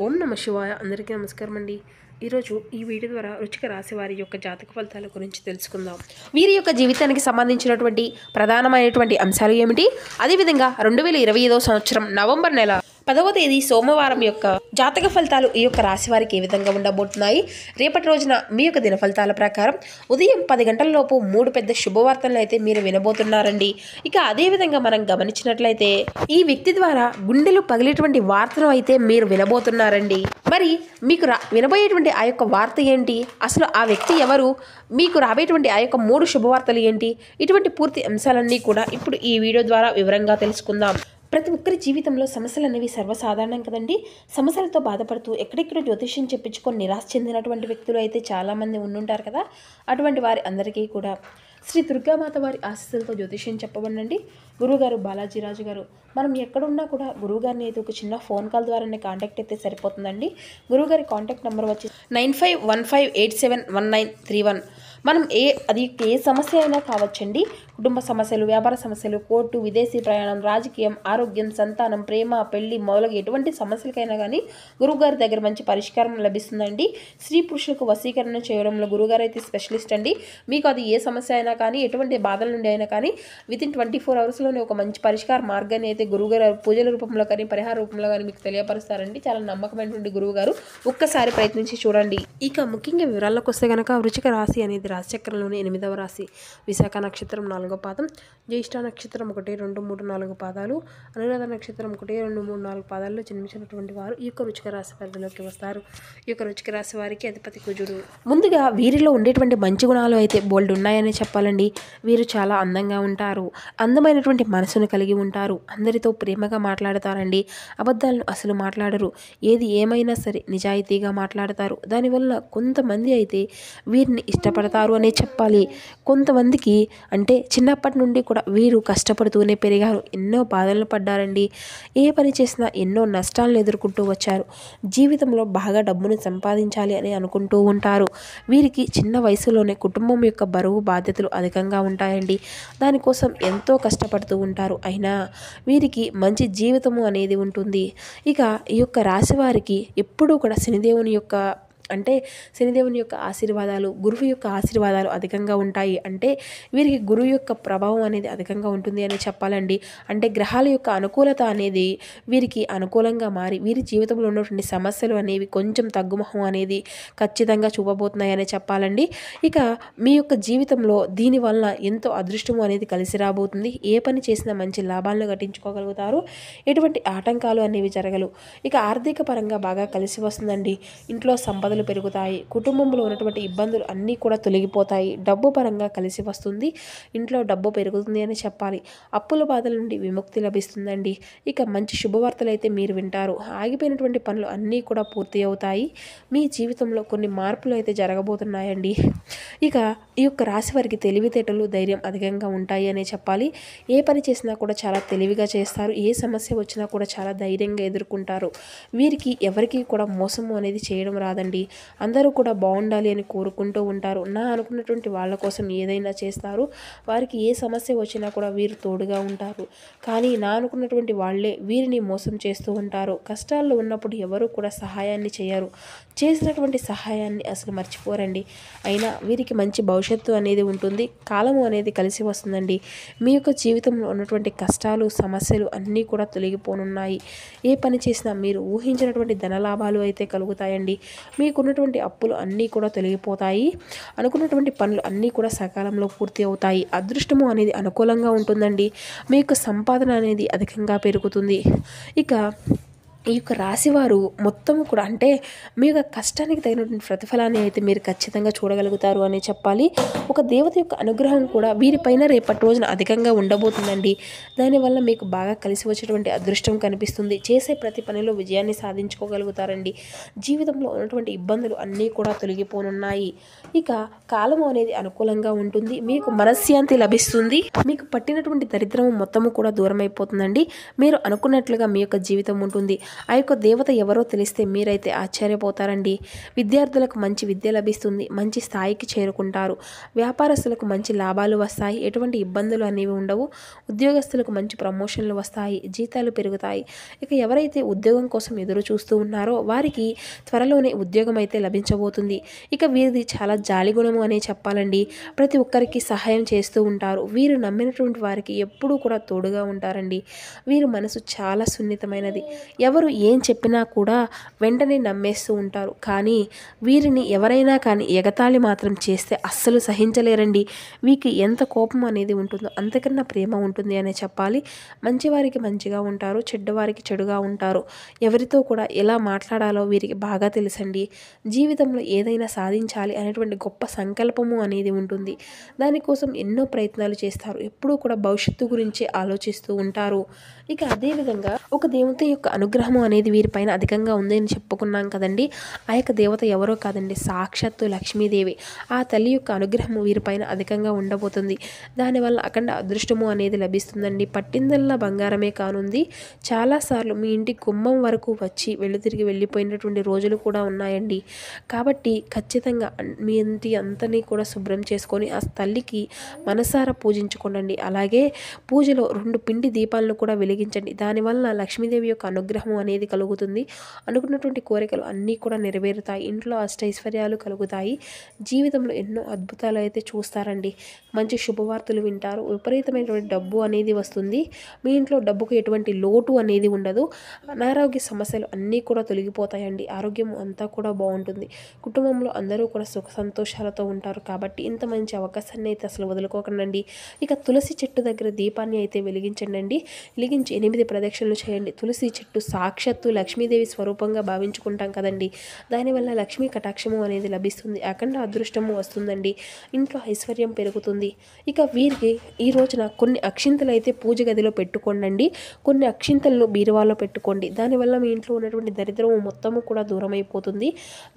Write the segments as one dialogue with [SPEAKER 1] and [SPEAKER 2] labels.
[SPEAKER 1] ఓం నమ శివాయ. అందరికీ నమస్కారం అండి. ఈరోజు ఈ వీడియో ద్వారా వృశ్చిక రాశి వారి యొక్క జాతక ఫలితాల గురించి తెలుసుకుందాం. వీరి యొక్క జీవితానికి సంబంధించినటువంటి ప్రధానమైనటువంటి అంశాలు ఏమిటి, అదేవిధంగా 2025 సంవత్సరం నవంబర్ నెల 10వ తేదీ సోమవారం యొక్క జాతక ఫలితాలు ఈ యొక్క రాశి వారికి ఏ విధంగా ఉండబోతున్నాయి, రేపటి రోజున మీ యొక్క దిన ఫలితాల ప్రకారం ఉదయం 10 గంటల లోపు 3 పెద్ద శుభవార్తలను అయితే మీరు వినబోతున్నారండి. ఇక అదేవిధంగా మనం గమనించినట్లయితే ఈ వ్యక్తి ద్వారా గుండెలు పగిలేటువంటి వార్తను అయితే మీరు వినబోతున్నారండి. మరి మీకు వినబోయేటువంటి ఆ యొక్క వార్త ఏంటి, అసలు ఆ వ్యక్తి ఎవరు, మీకు రాబోయేటువంటి ఆ యొక్క 3 శుభవార్తలు ఏంటి, ఇటువంటి పూర్తి అంశాలన్నీ కూడా ఇప్పుడు ఈ వీడియో ద్వారా వివరంగా తెలుసుకుందాం. ప్రతి ఒక్కరి జీవితంలో సమస్యలు అనేవి సర్వసాధారణం కదండి. సమస్యలతో బాధపడుతూ ఎక్కడెక్కడ జ్యోతిష్యం చెప్పించుకొని నిరాశ చెందినటువంటి వ్యక్తులు అయితే చాలామంది ఉండుంటారు కదా. అటువంటి వారి అందరికీ కూడా శ్రీ దుర్గామాత వారి ఆశీస్సులతో జ్యోతిష్యం చెప్పబడండి. గురువుగారు బాలాజీరాజు గారు, మనం ఎక్కడున్నా కూడా గురువుగారిని అయితే ఒక చిన్న ఫోన్ కాల్ ద్వారానే కాంటాక్ట్ అయితే సరిపోతుందండి. గురువుగారి కాంటాక్ట్ నెంబర్ వచ్చి 9515871931. మనం అది ఏ సమస్య అయినా కావచ్చండి. కుటుంబ సమస్యలు, వ్యాపార సమస్యలు, కోర్టు, విదేశీ ప్రయాణం, రాజకీయం, ఆరోగ్యం, సంతానం, ప్రేమ, పెళ్లి మొదలగు ఎటువంటి సమస్యలకైనా కానీ గురువుగారి దగ్గర మంచి పరిష్కారం లభిస్తుందండి. స్త్రీ పురుషులకు వశీకరణ చేయడంలో గురువుగారు అయితే స్పెషలిస్ట్ అండి. మీకు అది ఏ సమస్య అయినా కానీ, ఎటువంటి బాధల నుండి అయినా కానీ వితిన్ 24 అవర్స్లోనే ఒక మంచి పరిష్కార మార్గాన్ని అయితే గురువుగారు పూజల రూపంలో కానీ, పరిహార రూపంలో కానీ మీకు తెలియపరుస్తారండి. చాలా నమ్మకమైనటువంటి గురువుగారు, ఒక్కసారి ప్రయత్నించి చూడండి. ఇక ముఖ్యంగా వివరాల్లోకి వస్తే కనుక వృశ్చిక రాశి అనేది రాశిచక్రంలోని 8వ రాశి. విశాఖ నక్షత్రం 4వ పాదం, జ్యేష్ఠ నక్షత్రం 1, 2, 3, 4 పాదాలు, అనురాధ నక్షత్రం 1, 2, 3, 4 పాదాల్లో జన్మించినటువంటి వారు ఈ యొక్క వృశ్చిక రాశి పరిధిలోకి వస్తారు. ఈ యొక్క వృశ్చిక రాశి వారికి అధిపతి కుజుడు. ముందుగా వీరిలో ఉండేటువంటి మంచి గుణాలు అయితే బోల్డ్ ఉన్నాయని చెప్పాలండి. వీరు చాలా అందంగా ఉంటారు, అందమైనటువంటి మనసును కలిగి ఉంటారు, అందరితో ప్రేమగా మాట్లాడతారండి, అబద్ధాలను అసలు మాట్లాడరు, ఏది ఏమైనా సరే నిజాయితీగా మాట్లాడతారు. దానివల్ల కొంతమంది అయితే వీరిని ఇష్టపడతారు అనే చెప్పాలి. కొంతమందికి అంటే చిన్నప్పటి నుండి కూడా వీరు కష్టపడుతూనే పెరిగారు, ఎన్నో బాధలను పడ్డారండి, ఏ పని చేసినా ఎన్నో నష్టాలను ఎదుర్కొంటూ వచ్చారు. జీవితంలో బాగా డబ్బును సంపాదించాలి అని అనుకుంటూ ఉంటారు. వీరికి చిన్న వయసులోనే కుటుంబం యొక్క బరువు బాధ్యతలు అధికంగా ఉంటాయండి. దానికోసం ఎంతో కష్టపడుతూ ఉంటారు. అయినా వీరికి మంచి జీవితము అనేది ఉంటుంది. ఇక ఈ యొక్క రాశి వారికి ఎప్పుడూ కూడా శనిదేవుని యొక్క ఆశీర్వాదాలు, గురువు యొక్క ఆశీర్వాదాలు అధికంగా ఉంటాయి. అంటే వీరికి గురువు యొక్క ప్రభావం అనేది అధికంగా ఉంటుంది అని చెప్పాలండి. అంటే గ్రహాల యొక్క అనుకూలత అనేది వీరికి అనుకూలంగా మారి వీరి జీవితంలో ఉన్నటువంటి సమస్యలు అనేవి కొంచెం తగ్గుముఖం అనేది ఖచ్చితంగా చూపబోతున్నాయని చెప్పాలండి. ఇక మీ యొక్క జీవితంలో దీనివల్ల ఎంతో అదృష్టము అనేది కలిసి రాబోతుంది. ఏ పని చేసినా మంచి లాభాలను గట్టించుకోగలుగుతారు, ఎటువంటి ఆటంకాలు అనేవి జరగలు. ఇక ఆర్థిక పరంగా బాగా కలిసి వస్తుందండి. ఇంట్లో సంపదలు పెరుగుతాయి, కుటుంబంలో ఉన్నటువంటి ఇబ్బందులు అన్నీ కూడా తొలగిపోతాయి, డబ్బు పరంగా కలిసి వస్తుంది, ఇంట్లో డబ్బు పెరుగుతుంది అని చెప్పాలి. అప్పుల బాధల నుండి విముక్తి లభిస్తుందండి. ఇక మంచి శుభవార్తలు అయితే మీరు వింటారు. ఆగిపోయినటువంటి పనులు అన్నీ కూడా పూర్తి అవుతాయి. మీ జీవితంలో కొన్ని మార్పులు అయితే జరగబోతున్నాయండి. ఇక ఈ యొక్క రాశి వారికి తెలివితేటలు, ధైర్యం అధికంగా ఉంటాయి అనే చెప్పాలి. ఏ పని చేసినా కూడా చాలా తెలివిగా చేస్తారు, ఏ సమస్య వచ్చినా కూడా చాలా ధైర్యంగా ఎదుర్కొంటారు. వీరికి ఎవరికి కూడా మోసము అనేది చేయడం రాదండి. అందరూ కూడా బాగుండాలి అని కోరుకుంటూ ఉంటారు. నా అనుకున్నటువంటి వాళ్ళ కోసం ఏదైనా చేస్తారు. వారికి ఏ సమస్య వచ్చినా కూడా వీరు తోడుగా ఉంటారు. కానీ నా అనుకున్నటువంటి వాళ్ళే వీరిని మోసం చేస్తూ ఉంటారు. కష్టాల్లో ఉన్నప్పుడు ఎవరు కూడా సహాయాన్ని చేయరు, చేసినటువంటి సహాయాన్ని అసలు మర్చిపోరండి. అయినా వీరికి మంచి భవిష్యత్తు అనేది ఉంటుంది, కాలము అనేది కలిసి వస్తుందండి. మీ యొక్క జీవితంలో ఉన్నటువంటి కష్టాలు, సమస్యలు అన్నీ కూడా తొలగిపోనున్నాయి. ఏ పని చేసినా మీరు ఊహించినటువంటి ధనలాభాలు అయితే కలుగుతాయండి. మీకున్నటువంటి అప్పులు అన్నీ కూడా తొలగిపోతాయి. అనుకున్నటువంటి పనులు అన్నీ కూడా సకాలంలో పూర్తి అవుతాయి. అదృష్టము అనేది అనుకూలంగా ఉంటుందండి. మీ యొక్క సంపాదన అనేది అధికంగా పెరుగుతుంది. ఇక ఈ యొక్క రాశివారు మొత్తము కూడా అంటే మీ యొక్క కష్టానికి తగినటువంటి ప్రతిఫలాన్ని అయితే మీరు ఖచ్చితంగా చూడగలుగుతారు అని చెప్పాలి. ఒక దేవత యొక్క అనుగ్రహం కూడా వీరిపైన రేపటి రోజున అధికంగా ఉండబోతుందండి. దానివల్ల మీకు బాగా కలిసి వచ్చేటువంటి అదృష్టం కనిపిస్తుంది. చేసే ప్రతి పనిలో విజయాన్ని సాధించుకోగలుగుతారండి. జీవితంలో ఉన్నటువంటి ఇబ్బందులు అన్నీ కూడా తొలగిపోనున్నాయి. ఇక కాలము అనేది అనుకూలంగా ఉంటుంది. మీకు మనశ్శాంతి లభిస్తుంది. మీకు పట్టినటువంటి దరిద్రము మొత్తము కూడా దూరం అయిపోతుందండి. మీరు అనుకున్నట్లుగా మీ యొక్క జీవితం ఉంటుంది. ఆ యొక్క దేవత ఎవరో తెలిస్తే మీరైతే ఆశ్చర్యపోతారండి. విద్యార్థులకు మంచి విద్య లభిస్తుంది, మంచి స్థాయికి చేరుకుంటారు. వ్యాపారస్తులకు మంచి లాభాలు వస్తాయి, ఎటువంటి ఇబ్బందులు అనేవి ఉండవు. ఉద్యోగస్తులకు మంచి ప్రమోషన్లు వస్తాయి, జీతాలు పెరుగుతాయి. ఇక ఎవరైతే ఉద్యోగం కోసం ఎదురు చూస్తూ ఉన్నారో వారికి త్వరలోనే ఉద్యోగం అయితే లభించబోతుంది. ఇక వీరిది చాలా జాలి గుణము అనే చెప్పాలండి. ప్రతి ఒక్కరికి సహాయం చేస్తూ ఉంటారు. వీరు నమ్మినటువంటి వారికి ఎప్పుడూ కూడా తోడుగా ఉంటారండి. వీరి మనసు చాలా సున్నితమైనది. ఎవరు ఏం చెప్పినా కూడా వెంటనే నమ్మేస్తూ ఉంటారు. కానీ వీరిని ఎవరైనా కానీ ఎగతాళి మాత్రం చేస్తే అస్సలు సహించలేరండి. వీరికి ఎంత కోపం అనేది ఉంటుందో అంతకన్నా ప్రేమ ఉంటుంది అనే చెప్పాలి. మంచివారికి మంచిగా ఉంటారు, చెడ్డవారికి చెడుగా ఉంటారు. ఎవరితో కూడా ఎలా మాట్లాడాలో వీరికి బాగా తెలుసండి. జీవితంలో ఏదైనా సాధించాలి అనేటువంటి గొప్ప సంకల్పము అనేది ఉంటుంది. దానికోసం ఎన్నో ప్రయత్నాలు చేస్తారు. ఎప్పుడూ కూడా భవిష్యత్తు గురించి ఆలోచిస్తూ ఉంటారు. ఇక అదేవిధంగా ఒక దేవత యొక్క అనుగ్రహము అనేది వీరిపైన అధికంగా ఉంది అని చెప్పుకున్నాం కదండి. ఆ యొక్క దేవత ఎవరో కాదండి, సాక్షాత్తు లక్ష్మీదేవి. ఆ తల్లి యొక్క అనుగ్రహము వీరిపైన అధికంగా ఉండబోతుంది. దానివల్ల అఖండ అదృష్టము అనేది లభిస్తుందండి. పట్టిందల్లా బంగారమే కానుంది. చాలాసార్లు మీ ఇంటి గుమ్మం వరకు వచ్చి తిరిగి వెళ్ళిపోయినటువంటి రోజులు కూడా ఉన్నాయండి. కాబట్టి ఖచ్చితంగా మీ ఇంటి అంతని కూడా శుభ్రం చేసుకొని ఆ తల్లికి మనసారా పూజించుకోండి. అలాగే పూజలో 2 పిండి దీపాలను కూడా వెలిగించండి. దానివల్ల లక్ష్మీదేవి యొక్క అనుగ్రహం అనేది కలుగుతుంది. అనుకున్నటువంటి కోరికలు అన్నీ కూడా నెరవేరుతాయి. ఇంట్లో అష్టైశ్వర్యాలు కలుగుతాయి. జీవితంలో ఎన్నో అద్భుతాలు అయితే చూస్తారండి. మంచి శుభవార్తలు వింటారు. విపరీతమైనటువంటి డబ్బు అనేది వస్తుంది. మీ ఇంట్లో డబ్బుకు ఎటువంటి లోటు అనేది ఉండదు. అనారోగ్య సమస్యలు అన్నీ కూడా తొలగిపోతాయండి. ఆరోగ్యం అంతా కూడా బాగుంటుంది. కుటుంబంలో అందరూ కూడా సుఖ సంతోషాలతో ఉంటారు. కాబట్టి ఇంత మంచి అవకాశాన్ని అయితే అసలు వదులుకోకండి. ఇక తులసి చెట్టు దగ్గర దీపాన్ని అయితే వెలిగించండి. వెలిగించి 8 ప్రదక్షిణలు చేయండి. తులసి చెట్టు సాక్షాత్తు లక్ష్మీదేవి స్వరూపంగా భావించుకుంటాం కదండి. దానివల్ల లక్ష్మీ కటాక్షము అనేది లభిస్తుంది. అఖండ అదృష్టము వస్తుందండి. ఇంట్లో ఐశ్వర్యం పెరుగుతుంది. ఇక వీరికి ఈ రోజున కొన్ని అక్షింతలు అయితే పూజ గదిలో పెట్టుకోండి. కొన్ని అక్షింతలను బీరువాలో పెట్టుకోండి. దానివల్ల మీ ఇంట్లో ఉన్నటువంటి దరిద్రము మొత్తము కూడా దూరం అయిపోతుంది.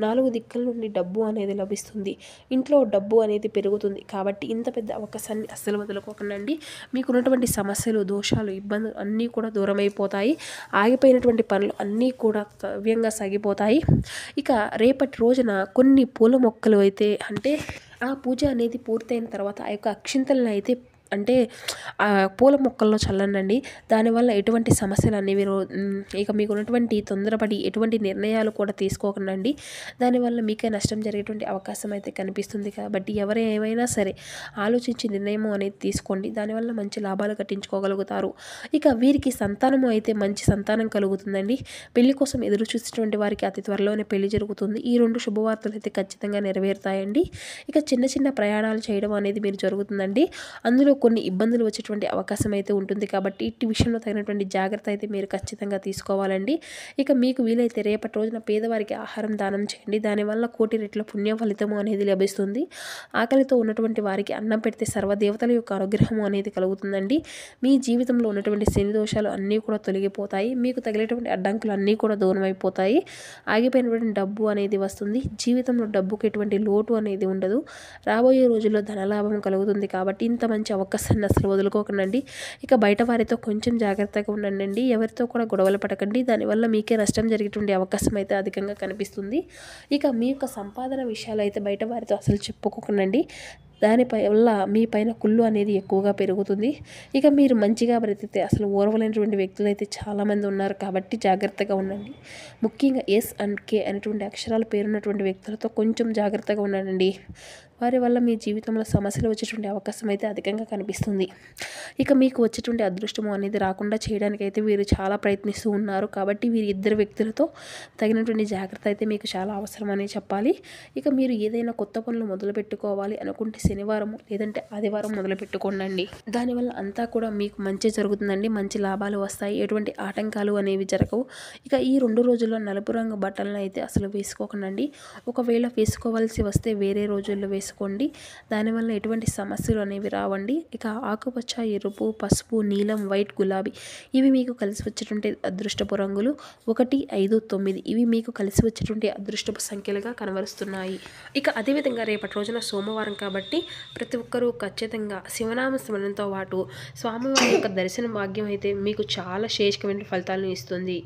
[SPEAKER 1] 4 దిక్కుల నుండి డబ్బు అనేది లభిస్తుంది. ఇంట్లో డబ్బు అనేది పెరుగుతుంది. కాబట్టి ఇంత పెద్ద అవకాశాన్ని అస్సలు వదులుకోకండి. మీకున్నటువంటి సమస్యలు, దోషాలు, ఇబ్బందులు అన్నీ కూడా దూరం అయిపోతాయి. ఆగిపోయినటువంటి పనులు అన్నీ కూడా సవ్యంగా సాగిపోతాయి. ఇక రేపటి రోజున కొన్ని పూల మొక్కలు అయితే ఆ పూజ అనేది పూర్తయిన తర్వాత ఆ యొక్క అక్షింతలను అయితే ఆ పూల మొక్కల్లో చల్లండి. దానివల్ల ఎటువంటి సమస్యలు అనేవి ఇక మీకు ఉన్నటువంటి తొందరపడి ఎటువంటి నిర్ణయాలు కూడా తీసుకోకండి. దానివల్ల మీకే నష్టం జరిగేటువంటి అవకాశం అయితే కనిపిస్తుంది. కాబట్టి ఏమైనా సరే ఆలోచించి నిర్ణయం అనేది తీసుకోండి. దానివల్ల మంచి లాభాలు కట్టించుకోగలుగుతారు. ఇక వీరికి సంతానము అయితే మంచి సంతానం కలుగుతుందండి. పెళ్లి కోసం ఎదురు చూసేటువంటి వారికి అతి త్వరలోనే పెళ్లి జరుగుతుంది. ఈ 2 శుభవార్తలు అయితే ఖచ్చితంగా నెరవేరుతాయండి. ఇక చిన్న చిన్న ప్రయాణాలు చేయడం అనేది మీరు జరుగుతుందండి. అందులో కొన్ని ఇబ్బందులు వచ్చేటువంటి అవకాశం అయితే ఉంటుంది. కాబట్టి ఇట్టి విషయంలో తగినటువంటి జాగ్రత్త అయితే మీరు ఖచ్చితంగా తీసుకోవాలండి. ఇక మీకు వీలైతే రేపటి రోజున పేదవారికి ఆహారం దానం చేయండి. దానివల్ల 1,000,000 రెట్ల పుణ్య ఫలితము అనేది లభిస్తుంది. ఆకలితో ఉన్నటువంటి వారికి అన్నం పెడితే సర్వదేవతల యొక్క అనుగ్రహము అనేది కలుగుతుందండి. మీ జీవితంలో ఉన్నటువంటి శని దోషాలు అన్నీ కూడా తొలగిపోతాయి. మీకు తగిలేటువంటి అడ్డంకులు అన్నీ కూడా దూరం అయిపోతాయి. ఆగిపోయినటువంటి డబ్బు అనేది వస్తుంది. జీవితంలో డబ్బుకు ఎటువంటి లోటు అనేది ఉండదు. రాబోయే రోజుల్లో ధనలాభం కలుగుతుంది. కాబట్టి ఇంత మంచి అవకాశాన్ని అసలు వదులుకోకండి. ఇక బయట వారితో కొంచెం జాగ్రత్తగా ఉండండి. ఎవరితో కూడా గొడవలు పడకండి. దానివల్ల మీకే నష్టం జరిగేటువంటి అవకాశం అయితే అధికంగా కనిపిస్తుంది. ఇక మీ యొక్క సంపాదన విషయాలు అయితే బయట వారితో అసలు చెప్పుకోకండి. వల్ల మీ పైన కుళ్ళు అనేది ఎక్కువగా పెరుగుతుంది. ఇక మీరు మంచిగా బ్రతికితే అసలు ఓర్వలేనటువంటి వ్యక్తులు అయితే చాలామంది ఉన్నారు. కాబట్టి జాగ్రత్తగా ఉండండి. ముఖ్యంగా ఎస్ అండ్ కే అనేటువంటి అక్షరాలు పేరున్నటువంటి వ్యక్తులతో కొంచెం జాగ్రత్తగా ఉండండి. వారి వల్ల మీ జీవితంలో సమస్యలు వచ్చేటువంటి అవకాశం అయితే అధికంగా కనిపిస్తుంది. ఇక మీకు వచ్చేటువంటి అదృష్టము అనేది రాకుండా చేయడానికైతే వీరు చాలా ప్రయత్నిస్తూ ఉన్నారు. కాబట్టి వీరి 2 వ్యక్తులతో తగినటువంటి జాగ్రత్త అయితే మీకు చాలా అవసరం అని చెప్పాలి. ఇక మీరు ఏదైనా కొత్త పనులు మొదలు పెట్టుకోవాలి అనుకుంటే శనివారం లేదంటే ఆదివారం మొదలు పెట్టుకోండి. దానివల్ల అంతా కూడా మీకు మంచి జరుగుతుందండి. మంచి లాభాలు వస్తాయి. ఎటువంటి ఆటంకాలు అనేవి జరగవు. ఇక ఈ 2 రోజుల్లో నలుపు రంగు బట్టలను అయితే అసలు వేసుకోకండి. ఒకవేళ వేసుకోవాల్సి వస్తే వేరే రోజుల్లో వేసుకోండి. దానివల్ల ఎటువంటి సమస్యలు అనేవి రావండి. ఇక ఆకుపచ్చ, ఎరుపు, పసుపు, నీలం, వైట్, గులాబీ ఇవి మీకు కలిసి వచ్చేటువంటి అదృష్టపు రంగులు 1, 5, 9 ఇవి మీకు కలిసి వచ్చేటువంటి అదృష్టపు సంఖ్యలుగా కనబరుస్తున్నాయి. ఇక అదేవిధంగా రేపటి రోజున సోమవారం కాబట్టి ప్రతి ఒక్కరూ ఖచ్చితంగా శివనామ స్మరణతో పాటు స్వామివారి యొక్క దర్శన భాగ్యం అయితే మీకు చాలా శ్రేష్టమైన ఫలితాలను ఇస్తుంది.